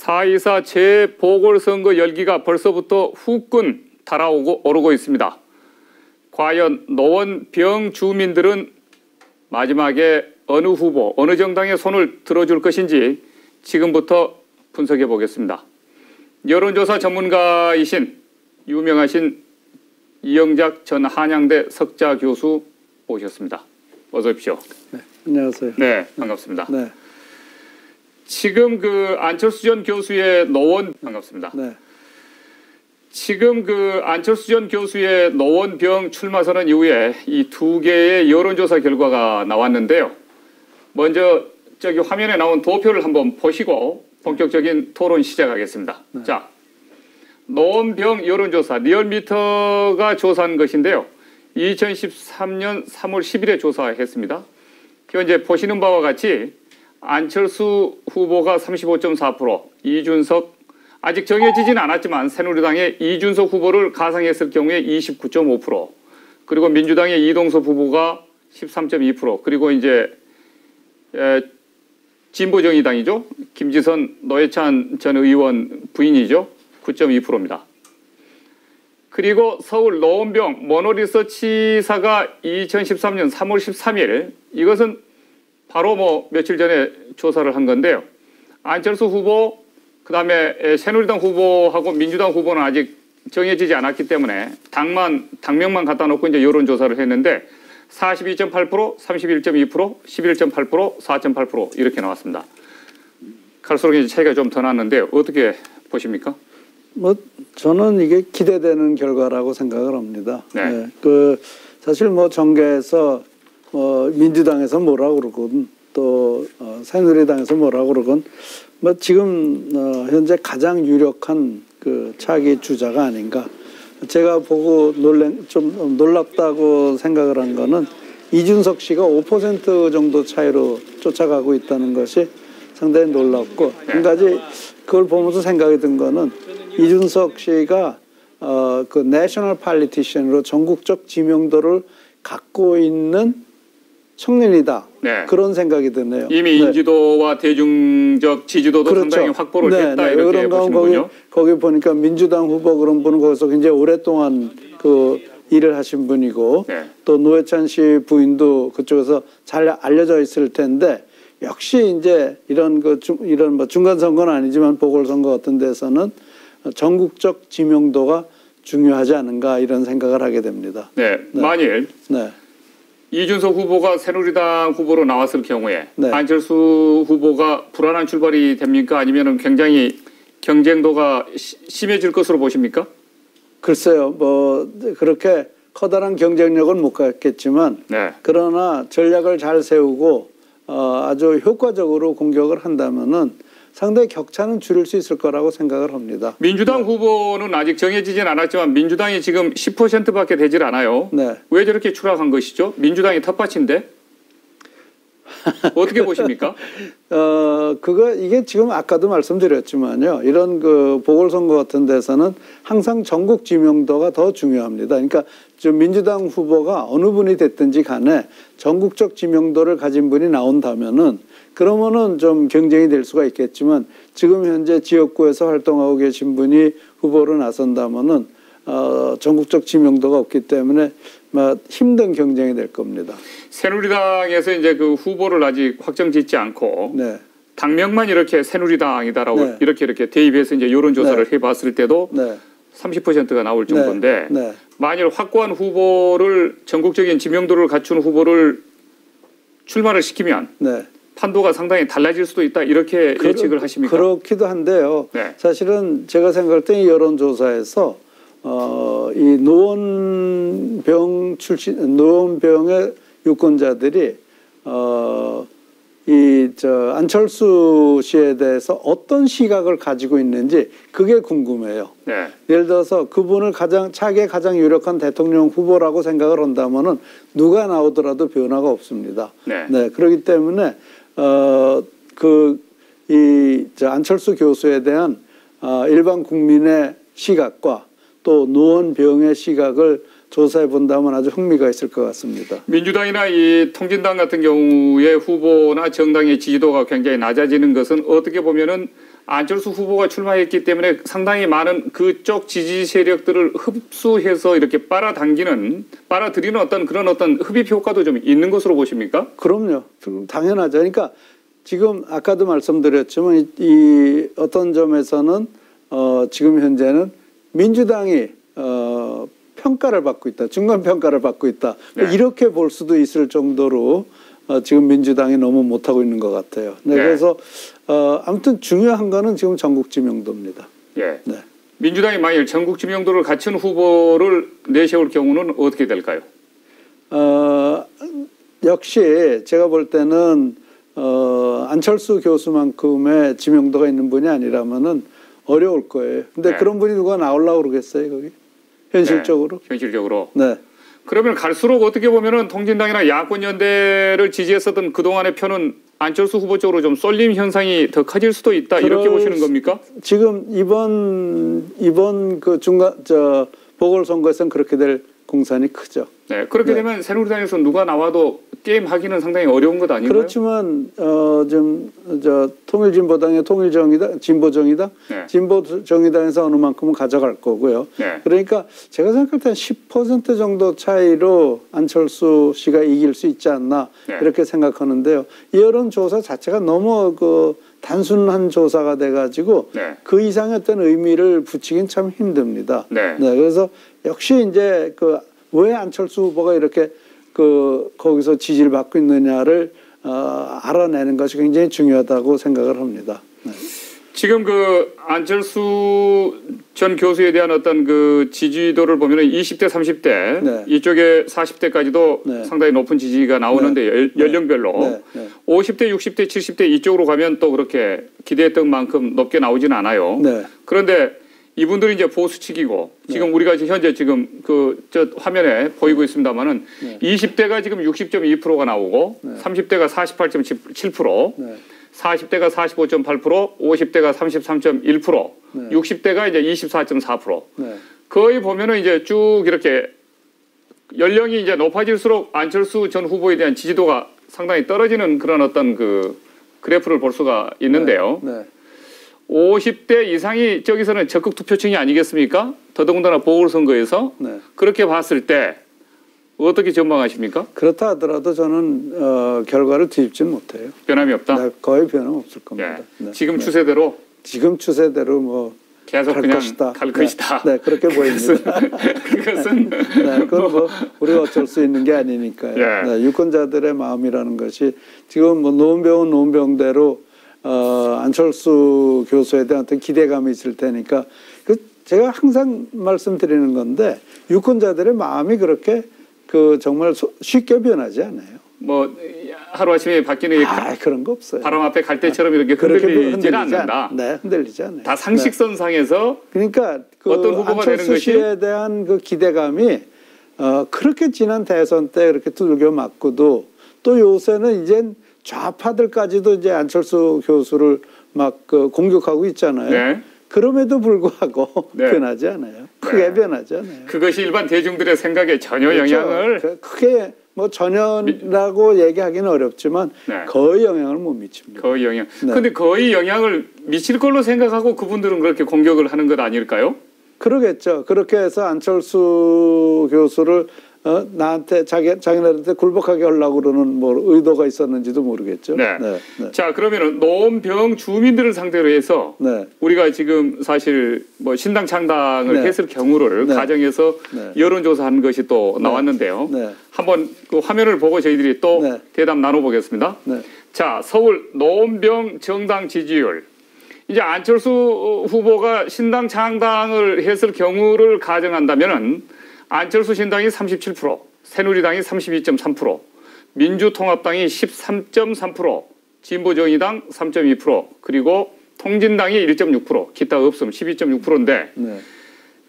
4.24 재보궐선거 열기가 벌써부터 후끈 달아오고 오르고 있습니다. 과연 노원병 주민들은 마지막에 어느 후보, 어느 정당의 손을 들어줄 것인지 지금부터 분석해 보겠습니다. 여론조사 전문가이신 유명하신 이영작 전 한양대 석좌 교수 모셨습니다. 어서 오십시오. 네, 안녕하세요. 네, 반갑습니다. 네. 지금 안철수 전 교수의 반갑습니다. 네. 지금 안철수 전 교수의 노원병 출마 선언 이후에 이 두 개의 여론조사 결과가 나왔는데요. 먼저 저기 화면에 나온 도표를 한번 보시고 본격적인 토론 시작하겠습니다. 네. 자, 노원병 여론조사 리얼미터가 조사한 것인데요. 2013년 3월 10일에 조사했습니다. 현재 보시는 바와 같이 안철수 후보가 35.4%, 이준석 아직 정해지진 않았지만 새누리당의 이준석 후보를 가상했을 경우에 29.5%, 그리고 민주당의 이동섭 후보가 13.2%, 그리고 이제 진보정의당이죠. 김지선 노회찬 전 의원 부인이죠. 9.2%입니다. 그리고 서울 노원병 모노리서치사가 2013년 3월 13일 이것은 바로 며칠 전에 조사를 한 건데요. 안철수 후보, 그다음에 새누리당 후보하고 민주당 후보는 아직 정해지지 않았기 때문에 당명만 갖다 놓고 이제 여론조사를 했는데 42.8%, 31.2%, 11.8%, 4.8% 이렇게 나왔습니다. 갈수록 이제 차이가 좀 더 났는데 어떻게 보십니까? 저는 이게 기대되는 결과라고 생각을 합니다. 네. 네. 사실 정계에서 민주당에서 뭐라 그러건 또 새누리당에서 뭐라 그러건 지금 현재 가장 유력한 차기 주자가 아닌가. 제가 보고 좀 놀랍다고 생각을 한 거는 이준석 씨가 5% 정도 차이로 쫓아가고 있다는 것이 상당히 놀랍고, 한 가지 그걸 보면서 생각이 든 거는 이준석 씨가 내셔널 팔리티션으로 전국적 지명도를 갖고 있는 청년이다. 네. 그런 생각이 드네요. 이미 인지도와 대중적 지지도도 그렇죠. 상당히 확보를 했다. 이렇게 보시는군요. 거기 보니까 민주당 후보 그런 분은 거기서 굉장히 오랫동안 일을 하신 분이고, 또 노회찬 씨 부인도 그쪽에서 잘 알려져 있을 텐데, 역시 이제 이런 중간 선거는 아니지만 보궐선거 같은 데서는 전국적 지명도가 중요하지 않은가 이런 생각을 하게 됩니다. 네. 만일 이준석 후보가 새누리당 후보로 나왔을 경우에 안철수 후보가 불안한 출발이 됩니까? 아니면 굉장히 경쟁도가 심해질 것으로 보십니까? 글쎄요. 그렇게 커다란 경쟁력은 못 갖겠지만 그러나 전략을 잘 세우고 아주 효과적으로 공격을 한다면은 상당히 격차는 줄일 수 있을 거라고 생각을 합니다. 민주당 후보는 아직 정해지진 않았지만 민주당이 지금 10%밖에 되질 않아요. 왜 저렇게 추락한 것이죠? 민주당이 텃밭인데? 어떻게 보십니까? 이게 지금 아까도 말씀드렸지만요. 이런 보궐선거 같은 데서는 항상 전국 지명도가 더 중요합니다. 그러니까 민주당 후보가 어느 분이 됐든지 간에 전국적 지명도를 가진 분이 나온다면은 그러면은 좀 경쟁이 될 수가 있겠지만 지금 현재 지역구에서 활동하고 계신 분이 후보로 나선다면은 전국적 지명도가 없기 때문에 힘든 경쟁이 될 겁니다. 새누리당에서 이제 후보를 아직 확정짓지 않고 당명만 이렇게 새누리당이다라고 이렇게 대입해서 이제 여론조사를 해봤을 때도 30%가 나올 정도인데 만일 확고한 후보를 전국적인 지명도를 갖춘 후보를 출마를 시키면 판도가 상당히 달라질 수도 있다 이렇게 예측을 하십니까? 그렇기도 한데요. 사실은 제가 생각할 때 이 여론조사에서 이 노원병의 유권자들이 안철수 씨에 대해서 어떤 시각을 가지고 있는지 그게 궁금해요. 예를 들어서 그분을 차기에 가장 유력한 대통령 후보라고 생각을 한다면은 누가 나오더라도 변화가 없습니다. 그렇기 때문에 안철수 교수에 대한 일반 국민의 시각과 또 노원병의 시각을 조사해 본다면 아주 흥미가 있을 것 같습니다. 민주당이나 이 통진당 같은 경우에 후보나 정당의 지지도가 굉장히 낮아지는 것은 어떻게 보면은 안철수 후보가 출마했기 때문에 상당히 많은 그쪽 지지 세력들을 흡수해서 이렇게 빨아들이는 그런 흡입 효과도 좀 있는 것으로 보십니까? 그럼요. 당연하죠. 그러니까 지금 아까도 말씀드렸지만 이 어떤 점에서는 지금 현재는 민주당이 평가를 받고 있다. 중간 평가를 받고 있다. 네. 이렇게 볼 수도 있을 정도로 지금 민주당이 너무 못하고 있는 것 같아요. 네, 네. 그래서 아무튼 중요한 거는 지금 전국 지명도입니다. 예. 네. 민주당이 만일 전국 지명도를 갖춘 후보를 내세울 경우는 어떻게 될까요? 역시 제가 볼 때는 안철수 교수만큼의 지명도가 있는 분이 아니라면은 어려울 거예요. 근데 네. 그런 분이 누가 나오려고 그러겠어요, 거기? 현실적으로? 네, 현실적으로. 네. 그러면 갈수록 어떻게 보면은 통진당이나 야권 연대를 지지했었던 그동안의 표는 안철수 후보 쪽으로 좀 쏠림 현상이 더 커질 수도 있다. 이렇게 보시는 겁니까? 지금 이번 그 보궐선거에서는 그렇게 될 공산이 크죠. 네. 그렇게 네. 되면 새누리당에서 누가 나와도 게임 하기는 상당히 어려운 것 아닌가요? 그렇지만 통일진보당의 통일정의당, 진보정의당, 네. 진보정의당에서 어느 만큼은 가져갈 거고요. 네. 그러니까 제가 생각할 때 한 10% 정도 차이로 안철수 씨가 이길 수 있지 않나 네. 이렇게 생각하는데요. 이 여론조사 자체가 너무 단순한 조사가 돼가지고 네. 그 이상의 어떤 의미를 붙이긴 참 힘듭니다. 네. 그래서 역시 이제 왜 안철수 후보가 이렇게 거기서 지지를 받고 있느냐를 알아내는 것이 굉장히 중요하다고 생각을 합니다. 네. 지금 안철수 전 교수에 대한 어떤 지지도를 보면은 20대, 30대, 네. 이쪽에 40대까지도 네. 상당히 높은 지지가 나오는데 네. 연령별로 네. 네. 50대, 60대, 70대 이쪽으로 가면 또 그렇게 기대했던 만큼 높게 나오지는 않아요. 네. 그런데 이분들이 이제 보수측이고 지금 네. 우리가 현재 지금 저 화면에 보이고 있습니다만은 네. 20대가 지금 60.2%가 나오고 네. 30대가 48.7%, 네. 40대가 45.8%, 50대가 33.1%, 네. 60대가 이제 24.4%. 네. 거의 보면은 이제 쭉 이렇게 연령이 이제 높아질수록 안철수 전 후보에 대한 지지도가 상당히 떨어지는 그런 어떤 그래프를 볼 수가 있는데요. 네. 50대 이상이 저기서는 적극 투표층이 아니겠습니까? 더더군다나 보궐선거에서 네. 그렇게 봤을 때 어떻게 전망하십니까? 그렇다 하더라도 저는 결과를 뒤집지는 못해요. 변함이 없다. 네, 거의 변함 없을 겁니다. 예. 네. 지금 네. 추세대로 지금 추세대로 계속 갈 그냥 것이다. 갈 것이다. 네, 그렇게 보입니다. 그것은 네, 그건 우리가 어쩔 수 있는 게 아니니까요. 예. 네, 유권자들의 마음이라는 것이 지금 노원병은 노원병대로 안철수 교수에 대한 어떤 기대감이 있을 테니까 제가 항상 말씀드리는 건데 유권자들의 마음이 그렇게 정말 쉽게 변하지 않아요. 하루아침에 바뀌는 그런 거 없어요. 바람 앞에 갈대처럼 이렇게 흔들리지 않는다. 네, 흔들리지 않아요. 다 상식선상에서 그러니까 어떤 후보가 되는 안철수 것이 씨에 대한 기대감이 그렇게 지난 대선 때 그렇게 두들겨 맞고도 또 요새는 이젠 좌파들까지도 이제 안철수 교수를 공격하고 있잖아요. 네. 그럼에도 불구하고 네. 변하지 않아요. 크게 변하지 않아요. 그것이 일반 대중들의 생각에 전혀 그렇죠. 영향을 크게 전혀라고 얘기하기는 어렵지만 네. 거의 영향을 못 미칩니다. 거의 영향. 네. 근데 거의 영향을 미칠 걸로 생각하고 그분들은 그렇게 공격을 하는 것 아닐까요? 그러겠죠. 그렇게 해서 안철수 교수를 나한테 자기네한테 굴복하게 하려고 그러는 의도가 있었는지도 모르겠죠. 네. 네. 네. 자, 그러면은 노원병 주민들을 상대로 해서 네. 우리가 지금 사실 신당 창당을 네. 했을 경우를 네. 가정해서 네. 여론조사한 것이 또 나왔는데요. 네. 한번 화면을 보고 저희들이 또 네. 대답 나눠보겠습니다. 네. 자, 서울 노원병 정당 지지율. 이제 안철수 후보가 신당 창당을 했을 경우를 가정한다면은 안철수 신당이 37%, 새누리당이 32.3%, 민주통합당이 13.3%, 진보정의당 3.2%, 그리고 통진당이 1.6%, 기타 없음 12.6%인데 네.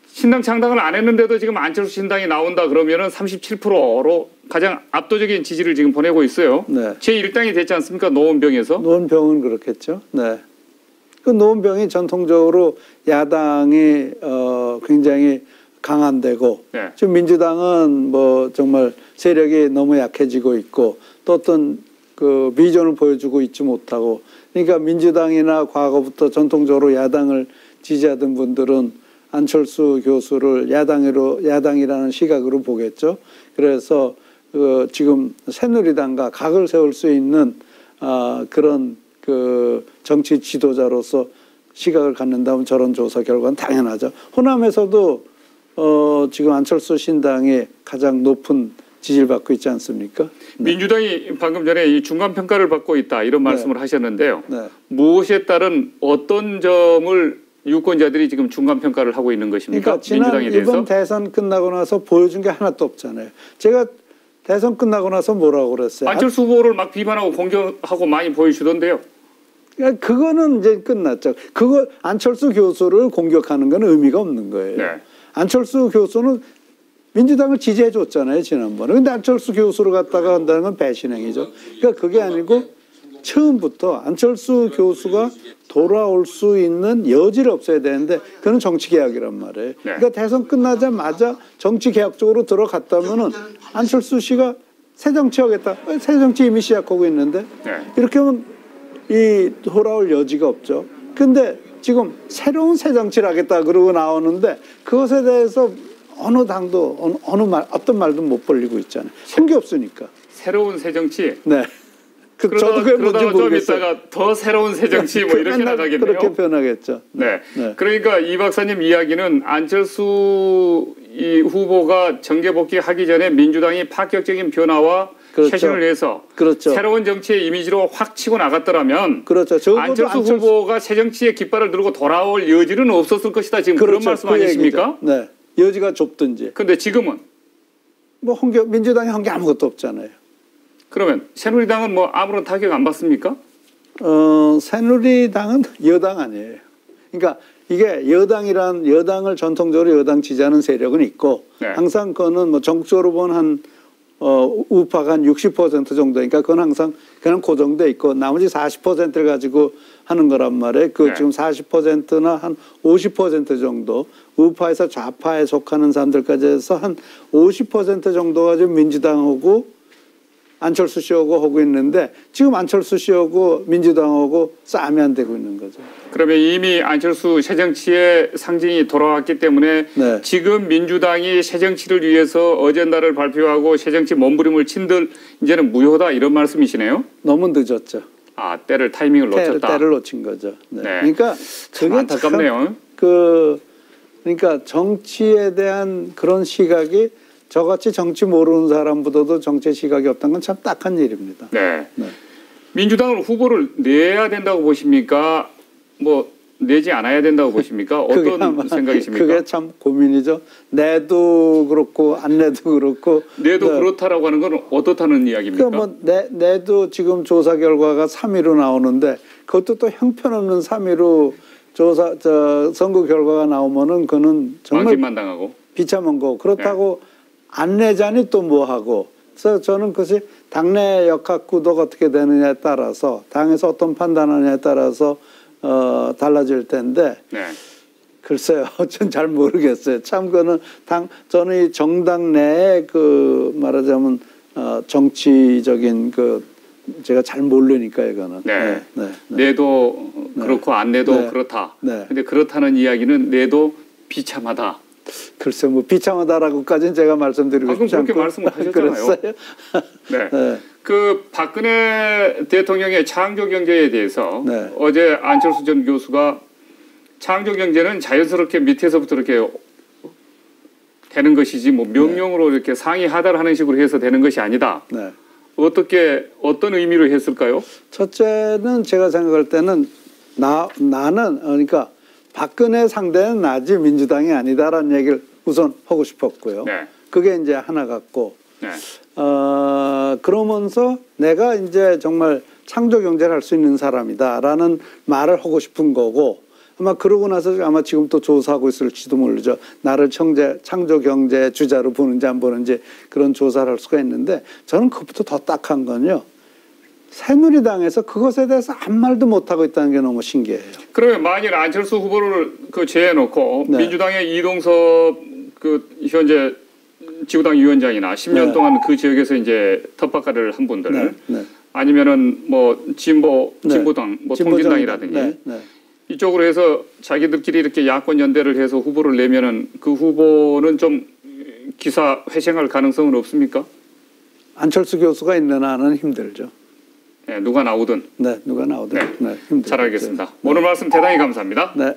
신당 창당을 안 했는데도 지금 안철수 신당이 나온다 그러면은 37%로 가장 압도적인 지지를 지금 보내고 있어요. 네. 제1당이 됐지 않습니까? 노원병에서. 노원병은 그렇겠죠. 네. 노원병이 전통적으로 야당이 굉장히 강한데고 네. 지금 민주당은 정말 세력이 너무 약해지고 있고 또 어떤 비전을 보여주고 있지 못하고 그러니까 민주당이나 과거부터 전통적으로 야당을 지지하던 분들은 안철수 교수를 야당이라는 시각으로 보겠죠. 그래서 지금 새누리당과 각을 세울 수 있는 그런 그 정치 지도자로서 시각을 갖는다면 저런 조사 결과는 당연하죠. 호남에서도 지금 안철수 신당이 가장 높은 지지를 받고 있지 않습니까? 네. 민주당이 방금 전에 이 중간 평가를 받고 있다 이런 말씀을 하셨는데요. 네. 무엇에 따른 어떤 점을 유권자들이 지금 중간 평가를 하고 있는 것입니까? 그러니까 지난 민주당에 대해서? 이번 대선 끝나고 나서 보여준 게 하나도 없잖아요. 제가 대선 끝나고 나서 뭐라고 그랬어요? 안철수 후보를 막 비판하고 공격하고 많이 보여주던데요. 그러니까 그거는 이제 끝났죠. 그거 안철수 교수를 공격하는 건 의미가 없는 거예요. 네. 안철수 교수는 민주당을 지지해 줬잖아요, 지난번에. 근데 안철수 교수를 갖다가 한다는 건 배신행위죠. 그러니까 그게 아니고 처음부터 안철수 교수가 돌아올 수 있는 여지를 없어야 되는데 그건 정치개혁이란 말이에요. 네. 그러니까 대선 끝나자마자 정치개혁 쪽으로 들어갔다면은 안철수 씨가 새정치하겠다. 새정치 이미 시작하고 있는데 네. 이렇게 하면 이 돌아올 여지가 없죠. 근데 지금 새로운 새정치를 하겠다 그러고 나오는데 그것에 대해서 어느 당도 어떤 말도 못 벌리고 있잖아요. 한 게 없으니까. 새로운 새정치. 네. 저도 그게 뭔지 그러다가 좀 모르겠어요. 있다가 더 새로운 새정치 뭐 이렇게 나가겠네요. 그렇게 변하겠죠. 네. 네. 그러니까 이 박사님 이야기는 안철수 이 후보가 정계 복귀하기 전에 민주당이 파격적인 변화와 그렇죠. 쇄신을 해서 그렇죠. 새로운 정치의 이미지로 확 치고 나갔더라면 그렇죠. 안철수 후보가 새 정치의 깃발을 들고 돌아올 여지는 없었을 것이다. 지금 그렇죠. 그런 말씀 그 아니십니까? 얘기죠. 네. 여지가 좁든지. 그런데 지금은 뭐 민주당이 한 게 아무것도 없잖아요. 그러면 새누리당은 뭐 아무런 타격 안 받습니까? 새누리당은 여당 아니에요. 그러니까 이게 여당을 전통적으로 여당 지지하는 세력은 있고 네. 항상 그거는 뭐 정적으로 보면 한 우파가 한 60% 정도니까 그건 항상 그냥 그 정도에 있고 나머지 40%를 가지고 하는 거란 말이에요. 네. 지금 40%나 한 50% 정도 우파에서 좌파에 속하는 사람들까지 해서 한 50% 정도가 지금 민주당하고 안철수 씨하고 하고 있는데 지금 안철수 씨하고 민주당하고 싸움이 안 되고 있는 거죠. 그러면 이미 안철수 새정치의 상징이 돌아왔기 때문에 네. 지금 민주당이 새정치를 위해서 어젠다를 발표하고 새정치 몸부림을 친들 이제는 무효다 이런 말씀이시네요. 너무 늦었죠. 아, 타이밍을 놓쳤다. 때를 놓친 거죠. 네. 네. 그러니까 참 안타깝네요. 그러니까 정치에 대한 그런 시각이 저같이 정치 모르는 사람보다도 정치 시각이 없다는 건 참 딱한 일입니다. 네. 네. 민주당은 후보를 내야 된다고 보십니까? 뭐 내지 않아야 된다고 보십니까? 어떤 생각이십니까? 그게 참 고민이죠. 내도 그렇고 안 내도 그렇고. 내도 네. 그렇다라고 하는 건 어떻다는 이야기입니까? 뭐 내도 지금 조사 결과가 3위로 나오는데 그것도 또 형편없는 3위로 선거 결과가 나오면은 그는 정말 왕심만 당하고 비참한 거. 그렇다고 안 내자니 또 뭐 하고. 그래서 저는 그것이 당내 역학 구도가 어떻게 되느냐에 따라서 당에서 어떤 판단하느냐에 따라서 달라질 텐데 네. 글쎄요, 전 잘 모르겠어요. 참 그거는 저는 이 정당 내에 말하자면 정치적인 제가 잘 모르니까 이거는. 네. 내도 그렇고 안 내도 그렇다. 네. 근데 그렇다는 이야기는 내도 비참하다. 글쎄 뭐 비참하다라고까지는 제가 말씀드리고 싶지 않고. 그렇게 말씀을 하셨잖아요. 그랬어요? 네. 네. 그 박근혜 대통령의 창조 경제에 대해서 네. 어제 안철수 전 교수가 창조 경제는 자연스럽게 밑에서부터 이렇게 되는 것이지 뭐 명령으로 이렇게 상위 하달하는 식으로 해서 되는 것이 아니다. 네. 어떤 의미로 했을까요? 첫째는 제가 생각할 때는 나는 그러니까 박근혜 상대는 나지 민주당이 아니다라는 얘기를 우선 하고 싶었고요. 네. 그게 이제 하나 같고, 네. 그러면서 내가 이제 정말 창조 경제를 할 수 있는 사람이다라는 말을 하고 싶은 거고, 아마 그러고 나서 아마 지금 또 조사하고 있을지도 모르죠. 나를 창조 경제 주자로 보는지 안 보는지 그런 조사를 할 수가 있는데 저는 그것부터 더 딱한 건요. 새누리당에서 그것에 대해서 아무 말도 못하고 있다는 게 너무 신기해요. 그러면 만일 안철수 후보를 제외해놓고 네. 민주당의 이동섭 현재 지구당 위원장이나 10년 네. 동안 그 지역에서 이제 텃밭가를 한 분들 네. 아니면은 뭐 진보당, 뭐 진보정당. 통진당이라든지 네, 네. 이쪽으로 해서 자기들끼리 이렇게 야권 연대를 해서 후보를 내면은 그 후보는 좀 기사 회생할 가능성은 없습니까? 안철수 교수가 있는 한은 힘들죠. 네, 누가 나오든. 네, 누가 나오든. 네, 힘들죠. 잘 알겠습니다. 오늘 말씀 대단히 감사합니다. 네.